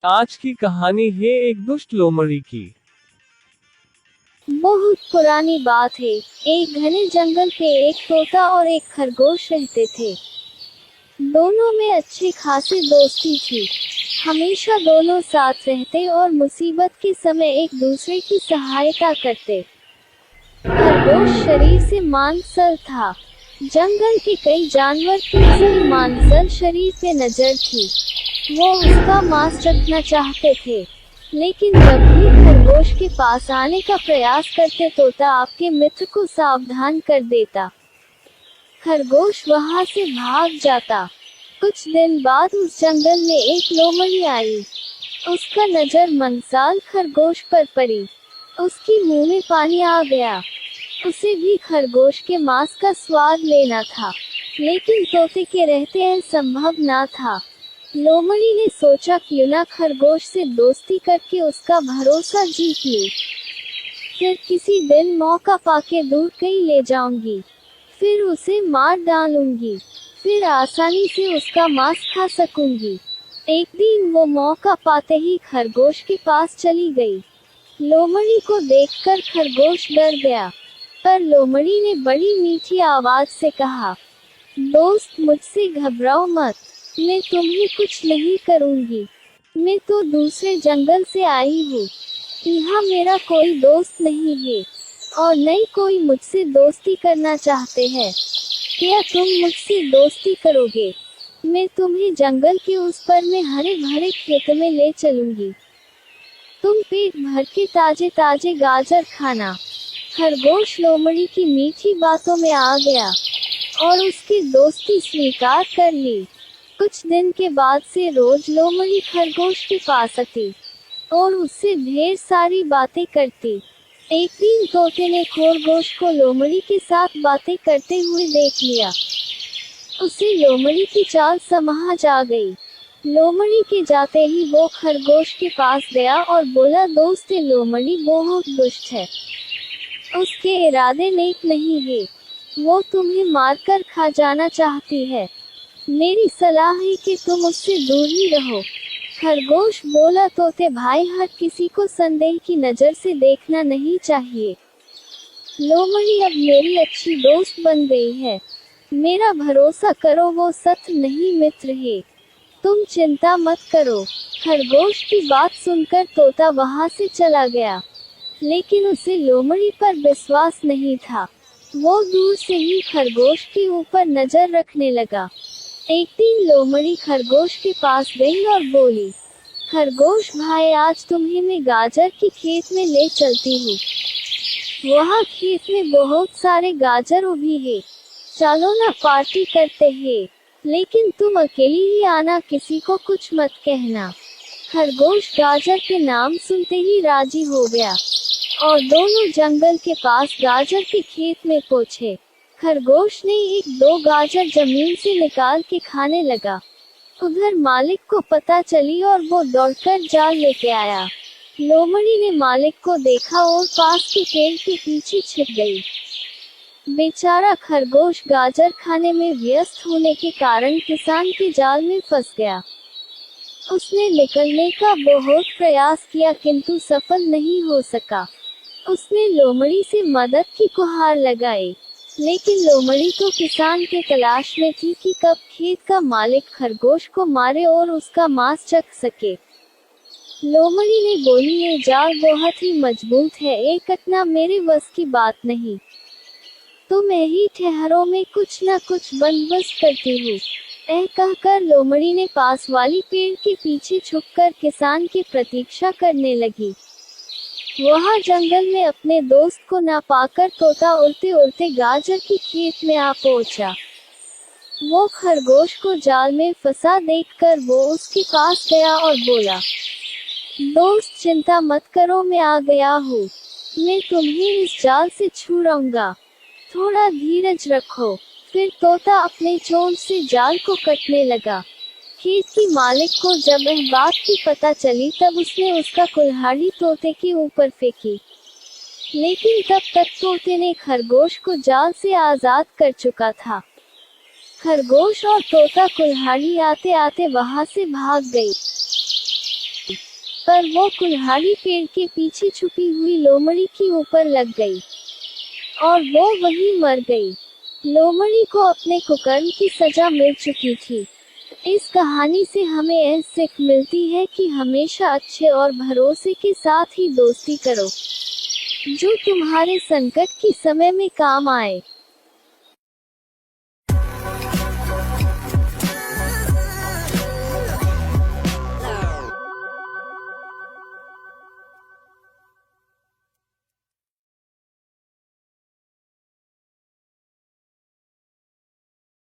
आज की कहानी है एक दुष्ट लोमड़ी की। बहुत पुरानी बात है। एक घने जंगल पे एक तोता और एक खरगोश रहते थे। दोनों में अच्छी खासी दोस्ती थी। हमेशा दोनों साथ रहते और मुसीबत के समय एक दूसरे की सहायता करते। खरगोश शरीर से मांसल था। जंगल के कई जानवर की उसके मांसल शरीर पे नजर थी। वो उसका मांस चखना चाहते थे, लेकिन जब भी खरगोश के पास आने का प्रयास करते तोता आपके मित्र को सावधान कर देता। खरगोश वहां से भाग जाता। कुछ दिन बाद उस जंगल में एक लोमड़ी आई। उसका नजर मंसाल खरगोश पर पड़ी। उसकी मुंह में पानी आ गया। उसे भी खरगोश के मांस का स्वाद लेना था, लेकिन तोते के रहते यह संभव ना था। लोमड़ी ने सोचा क्यों ना खरगोश से दोस्ती करके उसका भरोसा जीत लूं। फिर किसी दिन मौका पाके दूर कहीं ले जाऊंगी, फिर उसे मार डालूंगी, फिर आसानी से उसका मांस खा सकूंगी। एक दिन वो मौका पाते ही खरगोश के पास चली गई। लोमड़ी को देखकर खरगोश डर गया, पर लोमड़ी ने बड़ी मीठी आवाज से कहा, दोस्त मुझसे घबराओ मत, मैं तुम्हें कुछ नहीं करूंगी। मैं तो दूसरे जंगल से आई हूँ। यहाँ मेरा कोई दोस्त नहीं है, और न ही कोई मुझसे दोस्ती करना चाहते हैं। क्या तुम मुझसे दोस्ती करोगे? मैं तुम्हें जंगल के उस पर में हरे भरे खेत में ले चलूंगी। तुम पेट भर के ताजे ताजे गाजर खाना। खरगोश लोमड़ी की मीठी बातों में आ गया और उसकी दोस्ती स्वीकार कर ली। कुछ दिन के बाद से रोज लोमड़ी खरगोश के पास आती और उससे ढेर सारी बातें करती। एक दिन तोते ने खरगोश को लोमड़ी के साथ बातें करते हुए देख लिया। उसे लोमड़ी की चाल समझ आ गई। लोमड़ी के जाते ही वो खरगोश के पास गया और बोला, दोस्त लोमड़ी बहुत दुष्ट है। उसके इरादे नेक नहीं है। वो तुम्हें मारकर खा जाना चाहती है। मेरी सलाह है कि तुम उससे दूर ही रहो। खरगोश बोला, तोते भाई, हर किसी को संदेह की नजर से देखना नहीं चाहिए। लोमड़ी अब मेरी अच्छी दोस्त बन गई है। मेरा भरोसा करो, वो सच नहीं मित्र है। तुम चिंता मत करो। खरगोश की बात सुनकर तोता वहां से चला गया, लेकिन उसे लोमड़ी पर विश्वास नहीं था। वो दूर से ही खरगोश के ऊपर नजर रखने लगा। एक दिन लोमड़ी खरगोश के पास गई और बोली, खरगोश भाई, आज तुम्हें मैं गाजर के खेत में ले चलती हूँ। वहाँ खेत में बहुत सारे गाजर उगी है। चलो ना पार्टी करते हैं, लेकिन तुम अकेली ही आना, किसी को कुछ मत कहना। खरगोश गाजर के नाम सुनते ही राजी हो गया और दोनों जंगल के पास गाजर के खेत में पहुंचे। खरगोश ने एक दो गाजर जमीन से निकाल के खाने लगा। उधर मालिक को पता चली और वो दौड़कर जाल लेके आया। लोमड़ी ने मालिक को देखा और पास के पेड़ के पीछे छिप गई। बेचारा खरगोश गाजर खाने में व्यस्त होने के कारण किसान के जाल में फंस गया। उसने निकलने का बहुत प्रयास किया, किंतु सफल नहीं हो सका। उसने लोमड़ी से मदद की गुहार लगाई, लेकिन लोमड़ी तो किसान के तलाश में थी कि कब खेत का मालिक खरगोश को मारे और उसका मांस चख सके। लोमड़ी ने बोली, ये जाल बहुत ही मजबूत है, ये कटना मेरे बस की बात नहीं। तुम यही ठहरो, में कुछ न कुछ बंदोबस्त करती हूँ। कहकर लोमड़ी ने पास वाली पेड़ के पीछे छुपकर किसान की प्रतीक्षा करने लगी। वहाँ जंगल में अपने दोस्त को ना पाकर तोता उड़ते उड़ते गाजर के खेत में आ पहुँचा। वो खरगोश को जाल में फंसा देखकर वो उसके पास गया और बोला, दोस्त चिंता मत करो, मैं आ गया हूँ। मैं तुम्हें इस जाल से छुड़ाऊंगा, थोड़ा धीरज रखो। फिर तोता अपने चोंच से जाल को कटने लगा। खेत की मालिक को जब यह बात की पता चली, तब उसने उसका कुल्हाड़ी तोते के ऊपर फेंकी, लेकिन तब तक तोते ने खरगोश को जाल से आजाद कर चुका था। खरगोश और तोता कुल्हाड़ी आते आते वहां से भाग गई। पर वो कुल्हाड़ी पेड़ के पीछे छुपी हुई लोमड़ी के ऊपर लग गई और वो वहीं मर गई। लोमड़ी को अपने कुकर्म की सजा मिल चुकी थी। इस कहानी से हमें यह सीख मिलती है कि हमेशा अच्छे और भरोसे के साथ ही दोस्ती करो, जो तुम्हारे संकट के समय में काम आए।